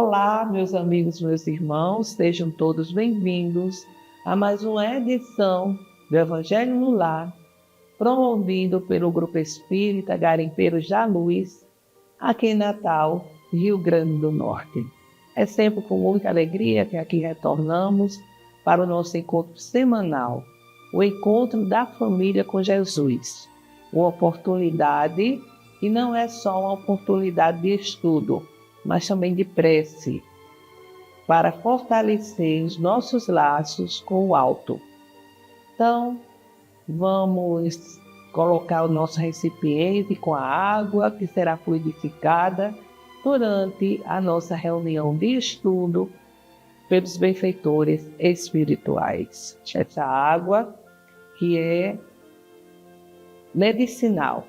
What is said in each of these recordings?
Olá, meus amigos, meus irmãos, sejam todos bem-vindos a mais uma edição do Evangelho no Lar, promovido pelo Grupo Espírita Garimpeiros da Luz, aqui em Natal, Rio Grande do Norte. É sempre com muita alegria que aqui retornamos para o nosso encontro semanal, o encontro da família com Jesus, uma oportunidade que não é só uma oportunidade de estudo, mas também de prece, para fortalecer os nossos laços com o alto. Então, vamos colocar o nosso recipiente com a água que será fluidificada durante a nossa reunião de estudo pelos benfeitores espirituais. Essa água que é medicinal,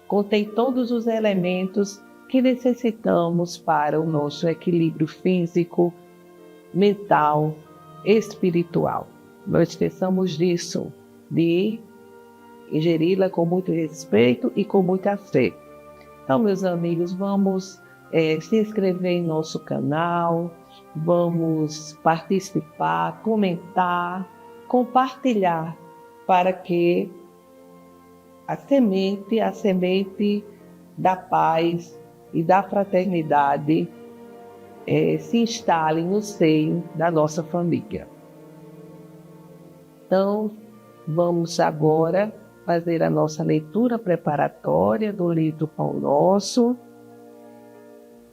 contém todos os elementos que necessitamos para o nosso equilíbrio físico, mental, espiritual. Não esqueçamos disso, de ingeri-la com muito respeito e com muita fé. Então, meus amigos, vamos se inscrever em nosso canal, vamos participar, comentar, compartilhar, para que a semente da paz e da fraternidade se instale no seio da nossa família. Então, vamos agora fazer a nossa leitura preparatória do livro Pão Nosso,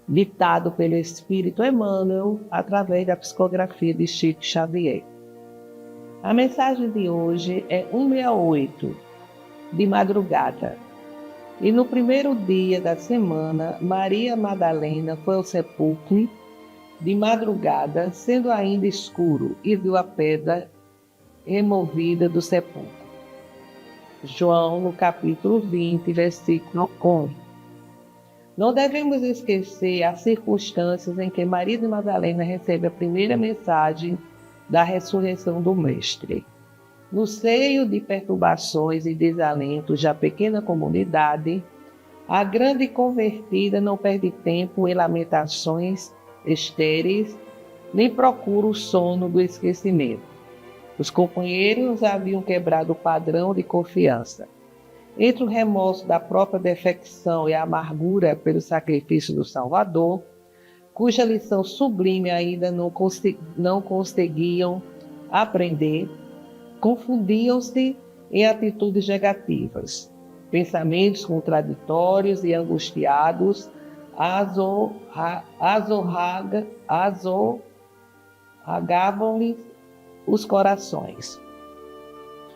ditado pelo Espírito Emmanuel, através da psicografia de Chico Xavier. A mensagem de hoje é 168, de madrugada. E no primeiro dia da semana, Maria Madalena foi ao sepulcro de madrugada, sendo ainda escuro, e viu a pedra removida do sepulcro. João, no capítulo 20, versículo 11. Não devemos esquecer as circunstâncias em que Maria de Madalena recebe a primeira mensagem da ressurreição do Mestre. No seio de perturbações e desalentos da pequena comunidade, a grande convertida não perde tempo em lamentações estéreis, nem procura o sono do esquecimento. Os companheiros haviam quebrado o padrão de confiança. Entre o remorso da própria defecção e a amargura pelo sacrifício do Salvador, cuja lição sublime ainda não conseguiam aprender, confundiam-se em atitudes negativas. Pensamentos contraditórios e angustiados azorragavam-lhes os corações.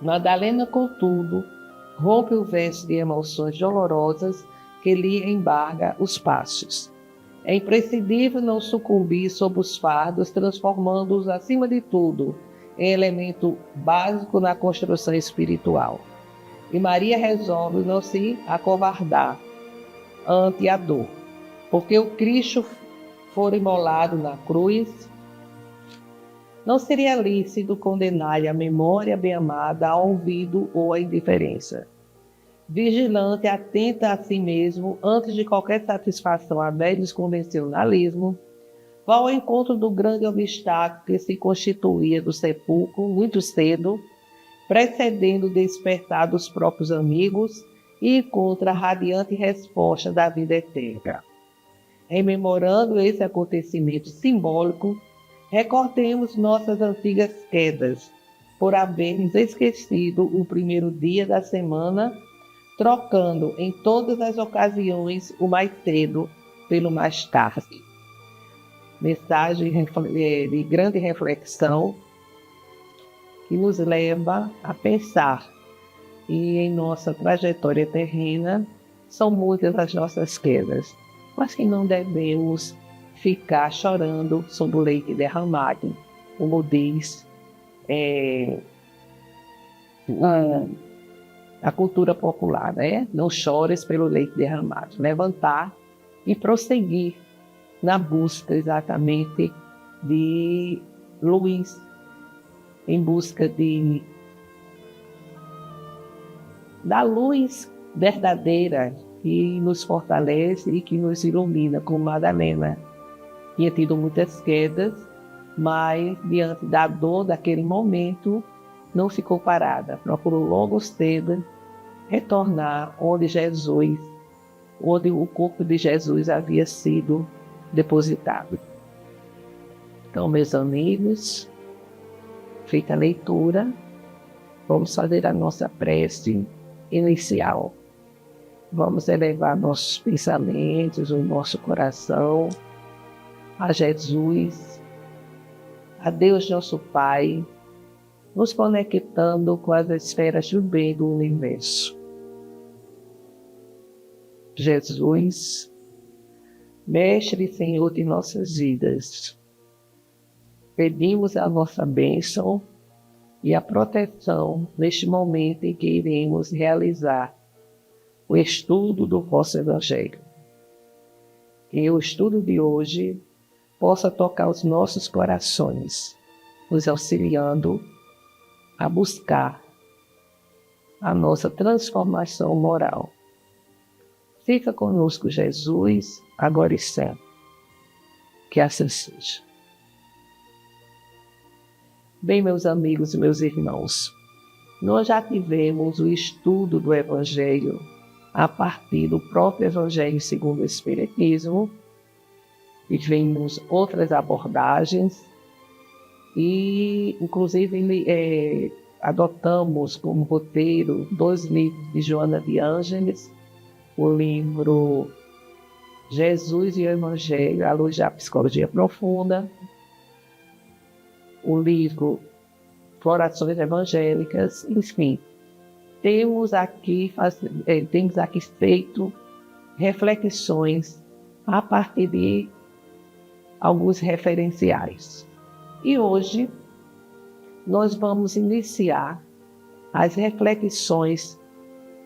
Madalena, contudo, rompe o verso de emoções dolorosas que lhe embarga os passos. É imprescindível não sucumbir sob os fardos, transformando-os, acima de tudo, em elemento básico na construção espiritual. E Maria resolve não se acovardar ante a dor, porque o Cristo for imolado na cruz, não seria lícito condenar-lhe a memória bem-amada ao ouvido ou à indiferença. Vigilante, atenta a si mesmo, antes de qualquer satisfação a velhos convencionalismo, vai ao encontro do grande obstáculo que se constituía do sepulcro muito cedo, precedendo o despertar dos próprios amigos, e encontra a radiante resposta da vida eterna. Rememorando esse acontecimento simbólico, recordemos nossas antigas quedas, por havermos esquecido o primeiro dia da semana, trocando em todas as ocasiões o mais cedo pelo mais tarde. Mensagem de grande reflexão que nos leva a pensar. E em nossa trajetória terrena, são muitas as nossas quedas, mas que não devemos ficar chorando sobre o leite derramado, como diz a cultura popular, né? Não chores pelo leite derramado. Levantar e prosseguir na busca exatamente de luz, em busca da luz verdadeira que nos fortalece e que nos ilumina, como Madalena tinha tido muitas quedas, mas diante da dor daquele momento, não ficou parada. Procurou logo cedo retornar onde o corpo de Jesus havia sido depositado. Então, meus amigos, feita a leitura, vamos fazer a nossa prece inicial. Vamos elevar nossos pensamentos, o nosso coração a Jesus, a Deus nosso Pai, nos conectando com as esferas do bem do universo. Jesus, Mestre e Senhor de nossas vidas, pedimos a vossa bênção e a proteção neste momento em que iremos realizar o estudo do vosso Evangelho. Que o estudo de hoje possa tocar os nossos corações, nos auxiliando a buscar a nossa transformação moral. Fica conosco, Jesus, agora e sempre. Que assim seja. Bem, meus amigos e meus irmãos, nós já tivemos o estudo do Evangelho a partir do próprio Evangelho segundo o Espiritismo, e vimos outras abordagens, e inclusive adotamos como roteiro 2 livros de Joana de Ângeles, o livro Jesus e o Evangelho, à luz da psicologia profunda, o livro Florações Evangélicas, enfim. Temos aqui feito reflexões a partir de alguns referenciais. E hoje nós vamos iniciar as reflexões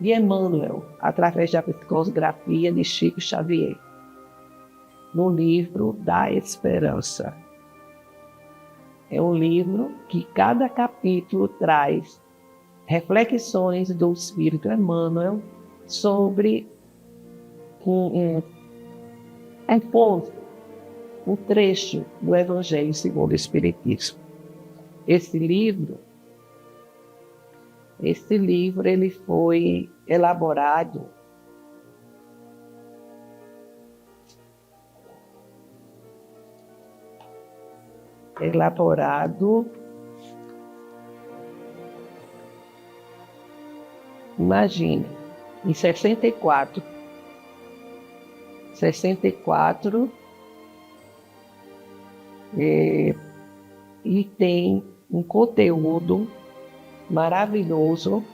de Emmanuel, através da psicografia de Chico Xavier, no livro da Esperança. É um livro que cada capítulo traz reflexões do Espírito Emmanuel sobre um trecho do Evangelho segundo o Espiritismo. Esse livro ele foi elaborado imagine, em 64, e tem um conteúdo maravilhoso,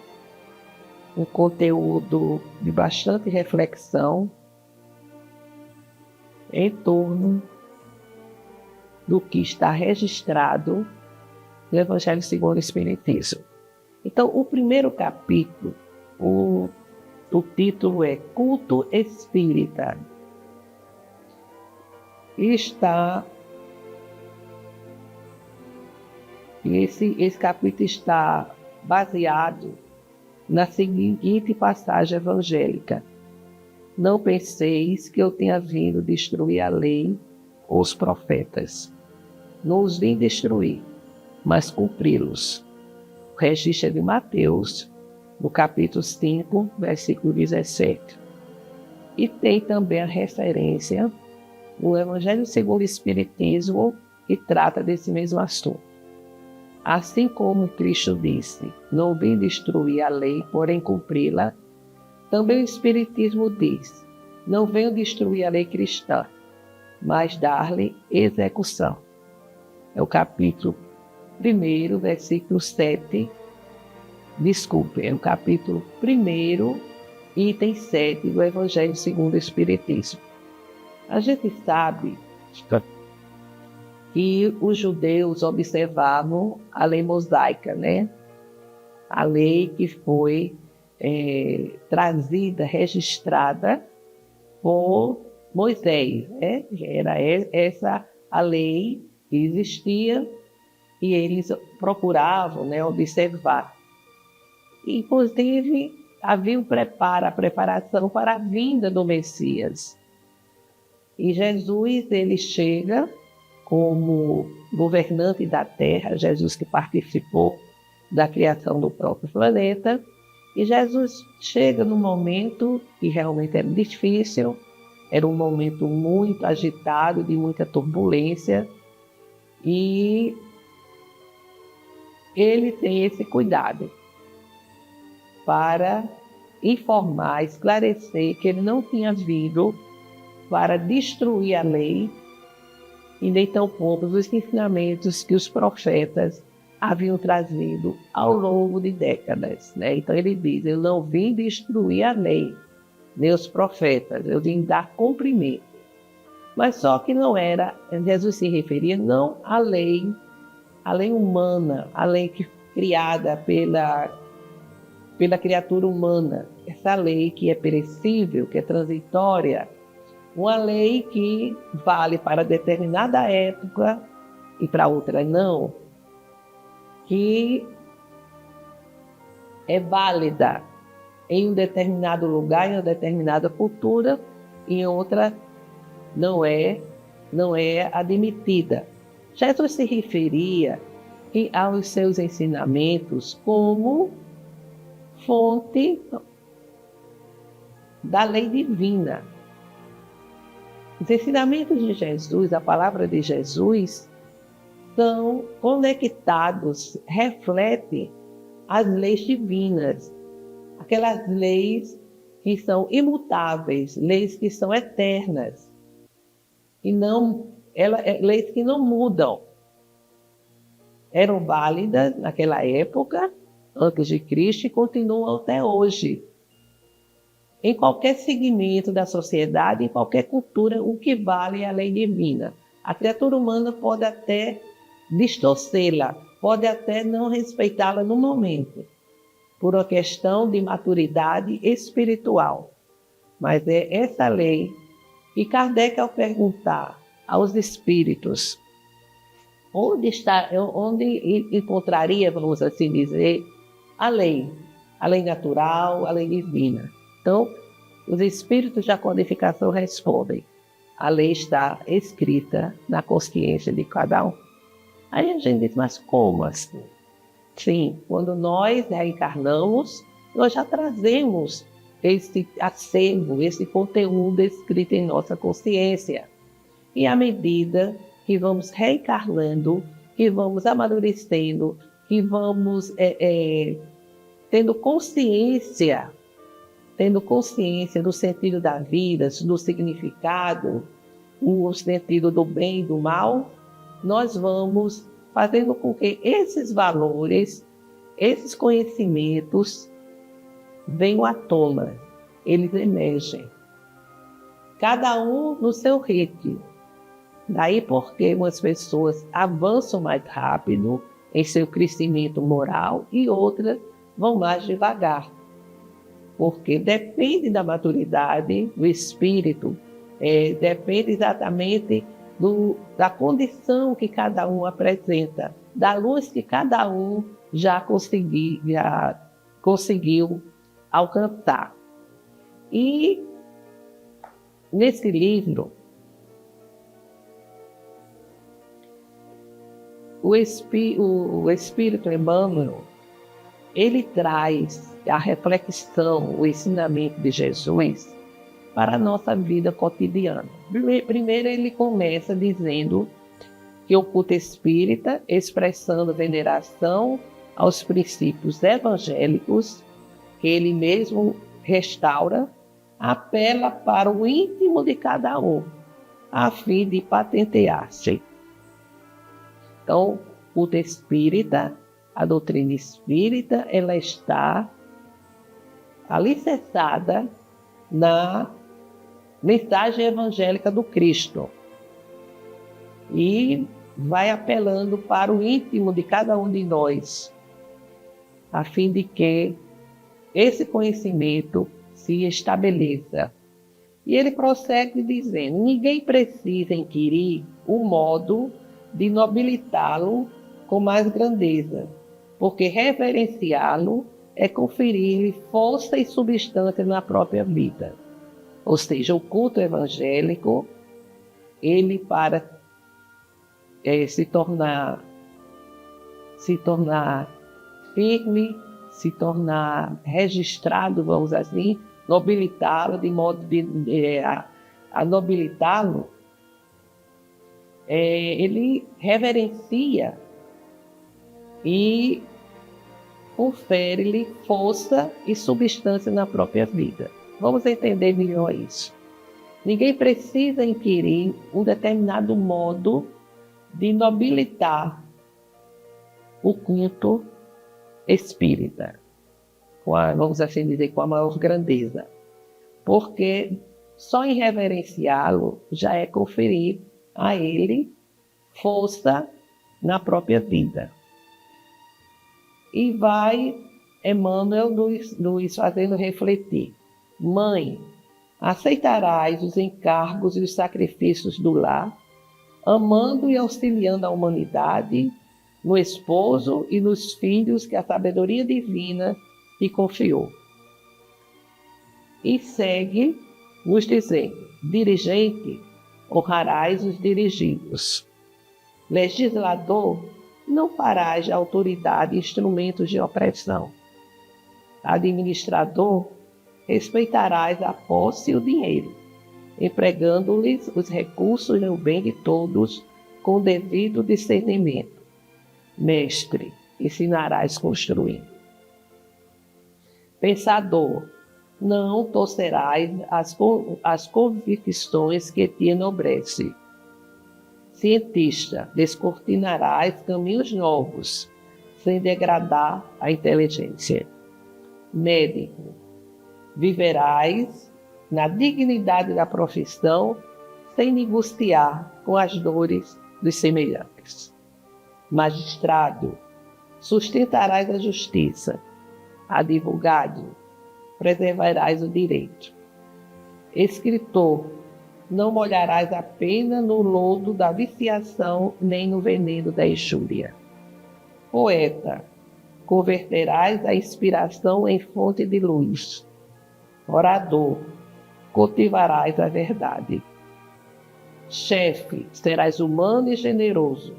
um conteúdo de bastante reflexão em torno do que está registrado no Evangelho segundo o Espiritismo. Então, o primeiro capítulo, o título é Culto Espírita. Esse capítulo está baseado na seguinte passagem evangélica: não penseis que eu tenha vindo destruir a lei ou os profetas. Não os vim destruir, mas cumpri-los. O registro é de Mateus, no capítulo 5, versículo 17. E tem também a referência no Evangelho segundo o Espiritismo, que trata desse mesmo assunto. Assim como Cristo disse, não vim destruir a lei, porém cumpri-la, também o Espiritismo diz, não venho destruir a lei cristã, mas dar-lhe execução. É o capítulo 1, versículo 7. É o capítulo 1, item 7 do Evangelho segundo o Espiritismo. A gente sabe que os judeus observavam a lei mosaica, né? A lei que foi trazida, registrada por Moisés, né? Era essa a lei que existia e eles procuravam, né, observar. Inclusive, havia a preparação para a vinda do Messias. E Jesus, ele chega como governante da Terra, Jesus que participou da criação do próprio planeta, e Jesus chega num momento que realmente era difícil, era um momento muito agitado, de muita turbulência, e ele tem esse cuidado para informar, esclarecer que ele não tinha vindo para destruir a lei e nem tampouco os ensinamentos que os profetas haviam trazido ao longo de décadas, né? Então ele diz, eu não vim destruir a lei, nem os profetas, eu vim dar cumprimento. Mas só que não era, Jesus se referia não à lei humana, a lei criada pela criatura humana, essa lei que é perecível, que é transitória, uma lei que vale para determinada época e para outra não, que é válida em um determinado lugar, em uma determinada cultura, e em outra não é admitida. Jesus se referia aos seus ensinamentos como fonte da lei divina. Os ensinamentos de Jesus, a palavra de Jesus, são conectados, refletem as leis divinas, aquelas leis que são imutáveis, leis que são eternas, leis que não mudam. Eram válidas naquela época, antes de Cristo, e continuam até hoje. Em qualquer segmento da sociedade, em qualquer cultura, o que vale é a lei divina. A criatura humana pode até distorcê-la, pode até não respeitá-la no momento, por uma questão de maturidade espiritual. Mas é essa lei que Kardec, ao perguntar aos espíritos onde encontraria, vamos assim dizer, a lei natural, a lei divina. Então, os espíritos da codificação respondem: a lei está escrita na consciência de cada um. Aí a gente diz, mas como assim? Sim, quando nós reencarnamos, nós já trazemos esse acervo, esse conteúdo escrito em nossa consciência. E à medida que vamos reencarnando, que vamos amadurecendo, que vamos tendo consciência do sentido da vida, do significado, o sentido do bem e do mal, nós vamos fazendo com que esses valores, esses conhecimentos venham à tona, eles emergem. Cada um no seu ritmo. Daí porque umas pessoas avançam mais rápido em seu crescimento moral e outras vão mais devagar. Porque depende da maturidade do espírito, depende exatamente da condição que cada um apresenta, da luz que cada um já conseguiu alcançar. E nesse livro, o Espírito Emmanuel, ele traz a reflexão, o ensinamento de Jesus para a nossa vida cotidiana. Primeiro ele começa dizendo que o culto espírita, expressando veneração aos princípios evangélicos, que ele mesmo restaura, apela para o íntimo de cada um, a fim de patentear-se. Então, o culto espírita, a doutrina espírita, ela está alicerçada na mensagem evangélica do Cristo e vai apelando para o íntimo de cada um de nós, a fim de que esse conhecimento se estabeleça. E ele prossegue dizendo: ninguém precisa inquirir o modo de nobilitá-lo com mais grandeza, porque reverenciá-lo é conferir-lhe força e substância na própria vida. Ou seja, o culto evangélico ele para se tornar firme, se tornar registrado, vamos dizer assim, nobilitá-lo, de modo a nobilitá-lo, ele reverencia e confere-lhe força e substância na própria vida. Vamos entender melhor isso. Ninguém precisa inquirir um determinado modo de nobilitar o culto espírita, vamos assim dizer, com a maior grandeza, porque só em reverenciá-lo já é conferir a ele força na própria vida. E vai Emmanuel nos fazendo refletir. Mãe, aceitarás os encargos e os sacrifícios do lar, amando e auxiliando a humanidade, no esposo e nos filhos que a sabedoria divina te confiou. E segue nos dizendo: dirigente, honrarás os dirigidos. Legislador, não farás de autoridade instrumentos de opressão. Administrador, respeitarás a posse e o dinheiro, empregando-lhes os recursos no bem de todos com devido discernimento. Mestre, ensinarás construindo. Pensador, não torcerás as convicções que te enobrecem. Cientista, descortinarás caminhos novos, sem degradar a inteligência. Médico, viverás na dignidade da profissão, sem negociar com as dores dos semelhantes. Magistrado, sustentarás a justiça. Advogado, preservarás o direito. Escritor, não molharás a pena no lodo da viciação, nem no veneno da injúria. Poeta, converterás a inspiração em fonte de luz. Orador, cultivarás a verdade. Chefe, serás humano e generoso,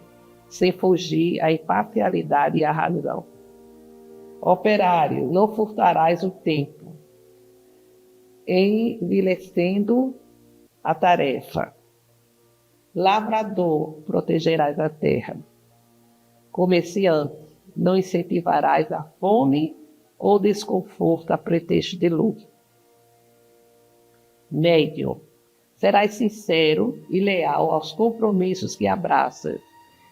sem fugir à imparcialidade e à razão. Operário, não furtarás o tempo, envilecendo a tarefa. Lavrador, protegerás a terra. Comerciante, não incentivarás a fome ou desconforto a pretexto de lucro. Médium, serás sincero e leal aos compromissos que abraças,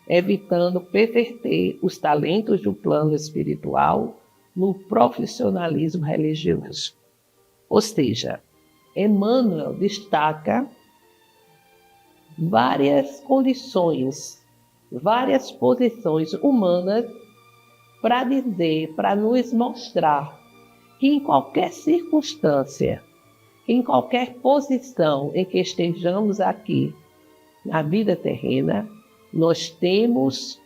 evitando perverter os talentos do plano espiritual no profissionalismo religioso. Ou seja, Emmanuel destaca várias condições, várias posições humanas para dizer, para nos mostrar que em qualquer circunstância, em qualquer posição em que estejamos aqui na vida terrena, nós temos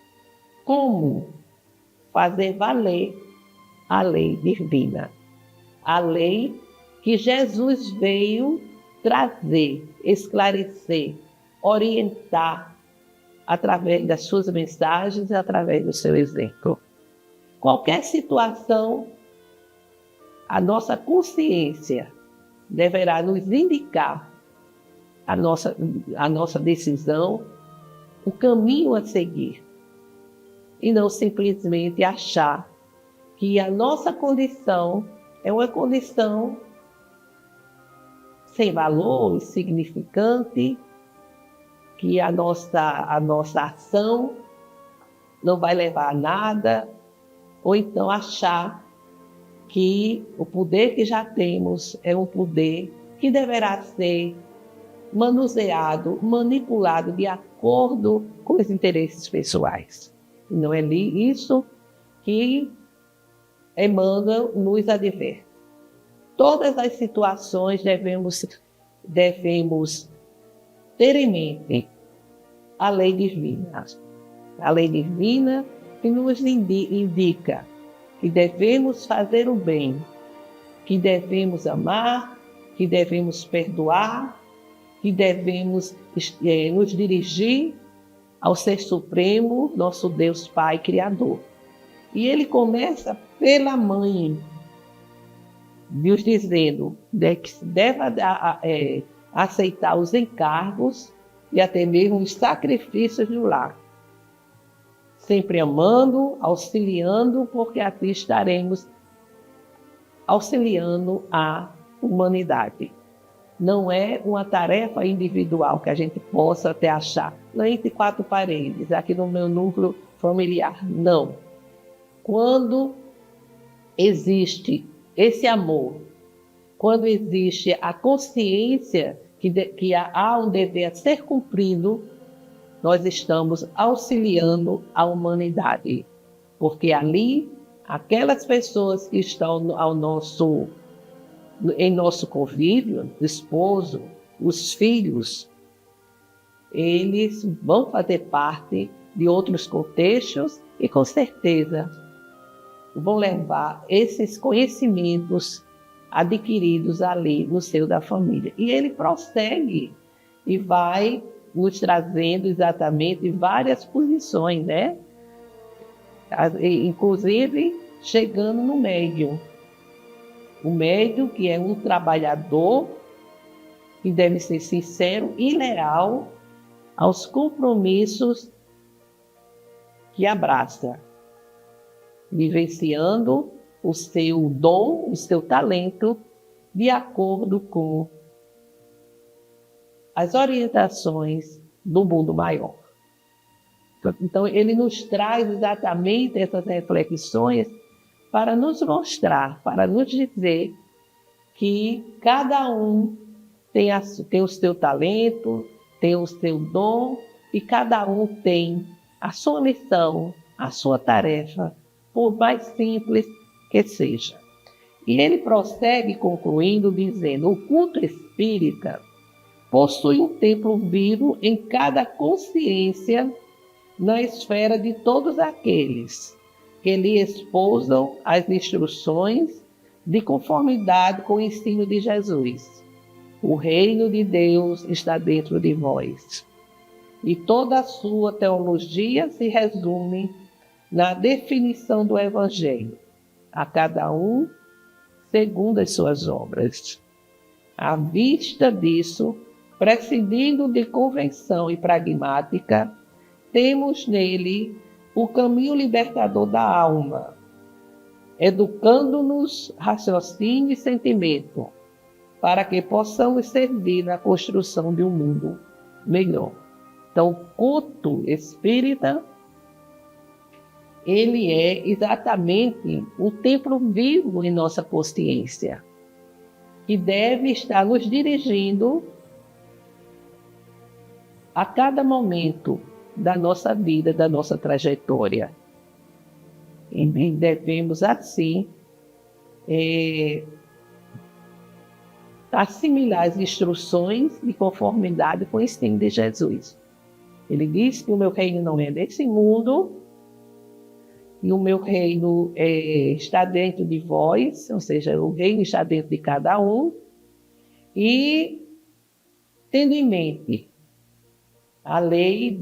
como fazer valer a lei divina, a lei que Jesus veio trazer, esclarecer, orientar através das suas mensagens e através do seu exemplo. Qualquer situação, a nossa consciência deverá nos indicar a nossa decisão, o caminho a seguir, e não simplesmente achar que a nossa condição é uma condição sem valor, insignificante, que a nossa ação não vai levar a nada, ou então achar que o poder que já temos é um poder que deverá ser manuseado, manipulado de acordo com os interesses pessoais. Não é isso que Emmanuel nos adverte. Todas as situações devemos ter em mente a lei divina. A lei divina que nos indica que devemos fazer o bem, que devemos amar, que devemos perdoar, que devemos nos dirigir ao Ser Supremo, nosso Deus Pai Criador. E ele começa pela mãe, nos dizendo que se deve aceitar os encargos e até mesmo os sacrifícios do lar, sempre amando, auxiliando, porque assim estaremos auxiliando a humanidade. Não é uma tarefa individual que a gente possa até achar, não entre quatro paredes, aqui no meu núcleo familiar, não. Quando existe esse amor, quando existe a consciência que há um dever a ser cumprido, nós estamos auxiliando a humanidade. Porque ali, aquelas pessoas que estão em nosso convívio, o esposo, os filhos, eles vão fazer parte de outros contextos e, com certeza, vão levar esses conhecimentos adquiridos ali no seio da família. E ele prossegue e vai nos trazendo exatamente várias posições, né? Inclusive chegando no médium. O médium, que é um trabalhador que deve ser sincero e leal aos compromissos que abraça, vivenciando o seu dom, o seu talento, de acordo com as orientações do mundo maior. Então, ele nos traz exatamente essas reflexões para nos mostrar, para nos dizer que cada um tem o seu talento, tem o seu dom, e cada um tem a sua missão, a sua tarefa, por mais simples que seja. E ele prossegue concluindo dizendo: o culto espírita possui um templo vivo em cada consciência, na esfera de todos aqueles que lhe esposam as instruções de conformidade com o ensino de Jesus. O reino de Deus está dentro de vós. E toda a sua teologia se resume na definição do Evangelho, a cada um segundo as suas obras. À vista disso, prescindindo de convenção e pragmática, temos nele o caminho libertador da alma, educando-nos raciocínio e sentimento, para que possamos servir na construção de um mundo melhor. Então, o culto espírita, ele é exatamente um templo vivo em nossa consciência, que deve estar nos dirigindo a cada momento da nossa vida, da nossa trajetória. E devemos, assim, assimilar as instruções de conformidade com o ensino de Jesus. Ele diz que o meu reino não é desse mundo, e o meu reino está dentro de vós, ou seja, o reino está dentro de cada um, e tendo em mente a lei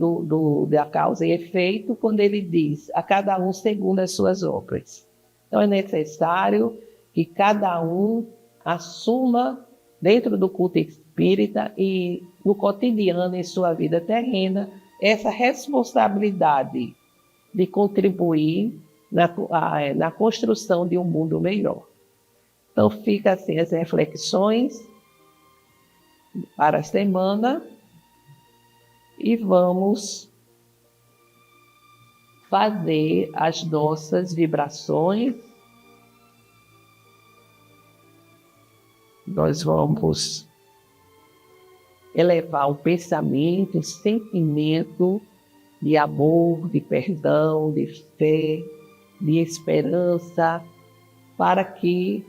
da causa e efeito, quando ele diz a cada um segundo as suas obras. Então é necessário que cada um assuma dentro do culto espírita e no cotidiano, em sua vida terrena, essa responsabilidade de contribuir na construção de um mundo melhor. Então fica assim as reflexões para a semana. E vamos fazer as nossas vibrações. Nós vamos elevar o pensamento, o sentimento de amor, de perdão, de fé, de esperança, para que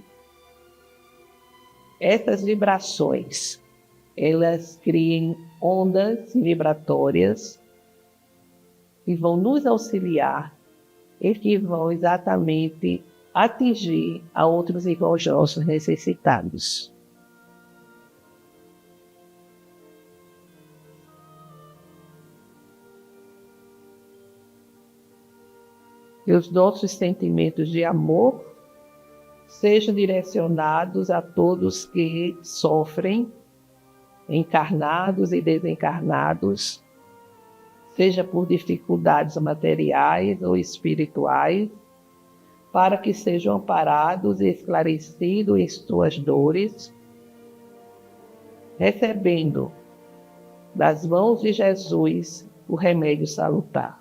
essas vibrações elas criem ondas vibratórias que vão nos auxiliar e que vão exatamente atingir a outros irmãos nossos necessitados. que os nossos sentimentos de amor sejam direcionados a todos que sofrem, encarnados e desencarnados, seja por dificuldades materiais ou espirituais, para que sejam amparados e esclarecidos em suas dores, recebendo das mãos de Jesus o remédio salutar.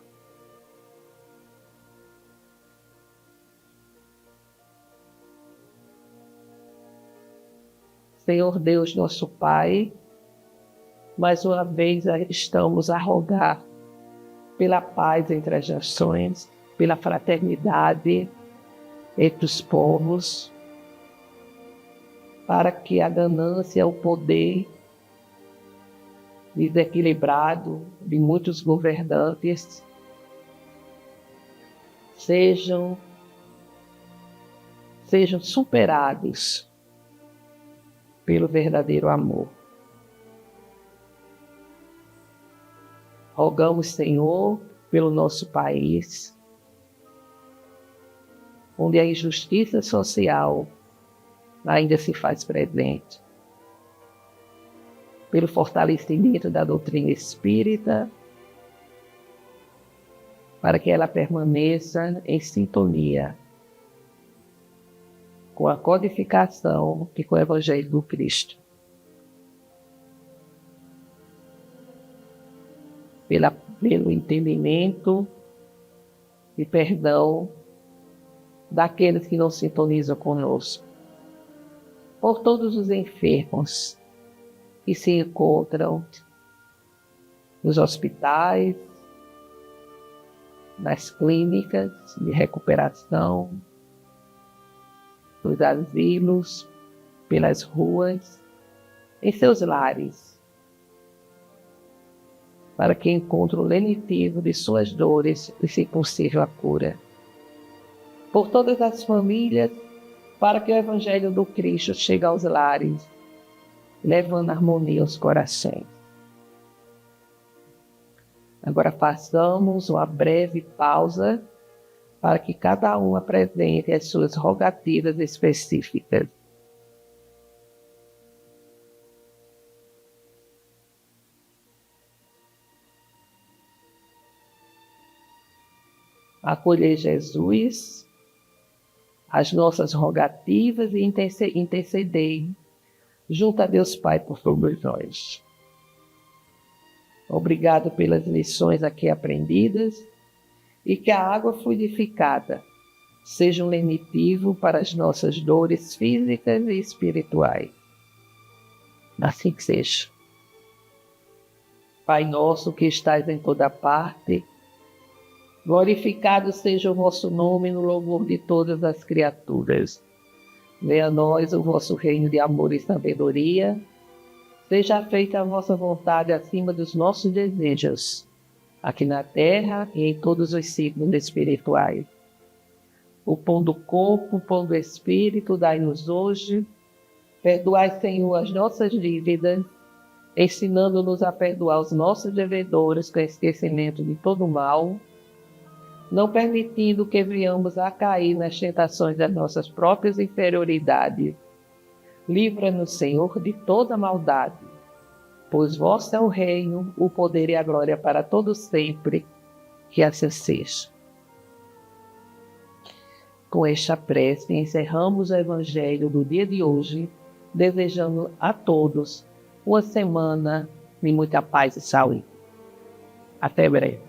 Senhor Deus, nosso Pai, mais uma vez estamos a rogar pela paz entre as nações, pela fraternidade entre os povos, para que a ganância, o poder desequilibrado de muitos governantes sejam superados pelo verdadeiro amor. Rogamos, Senhor, pelo nosso país, onde a injustiça social ainda se faz presente, pelo fortalecimento da doutrina espírita, para que ela permaneça em sintonia com a codificação e com o Evangelho do Cristo. Pelo entendimento e perdão daqueles que não sintonizam conosco. Por todos os enfermos que se encontram nos hospitais, nas clínicas de recuperação, nos asilos, pelas ruas, em seus lares, para que encontrem o lenitivo de suas dores e, se possível, a cura. Por todas as famílias, para que o Evangelho do Cristo chegue aos lares, levando harmonia aos corações. Agora façamos uma breve pausa para que cada um apresente as suas rogativas específicas. Acolhei, Jesus, as nossas rogativas e intercedei junto a Deus Pai por todos nós. Obrigado pelas lições aqui aprendidas e que a água fluidificada seja um lenitivo para as nossas dores físicas e espirituais. Assim que seja. Pai nosso que estais em toda parte, glorificado seja o vosso nome no louvor de todas as criaturas. Venha a nós o vosso reino de amor e sabedoria. Seja feita a vossa vontade acima dos nossos desejos, aqui na terra e em todos os signos espirituais. O pão do corpo, o pão do espírito, dai-nos hoje. Perdoai, Senhor, as nossas dívidas, ensinando-nos a perdoar os nossos devedores com esquecimento de todo mal, não permitindo que venhamos a cair nas tentações das nossas próprias inferioridades. Livra-nos, Senhor, de toda maldade, pois vosso é o reino, o poder e a glória para todos sempre, que assim seja. Com esta prece, encerramos o Evangelho do dia de hoje, desejando a todos uma semana de muita paz e saúde. Até breve.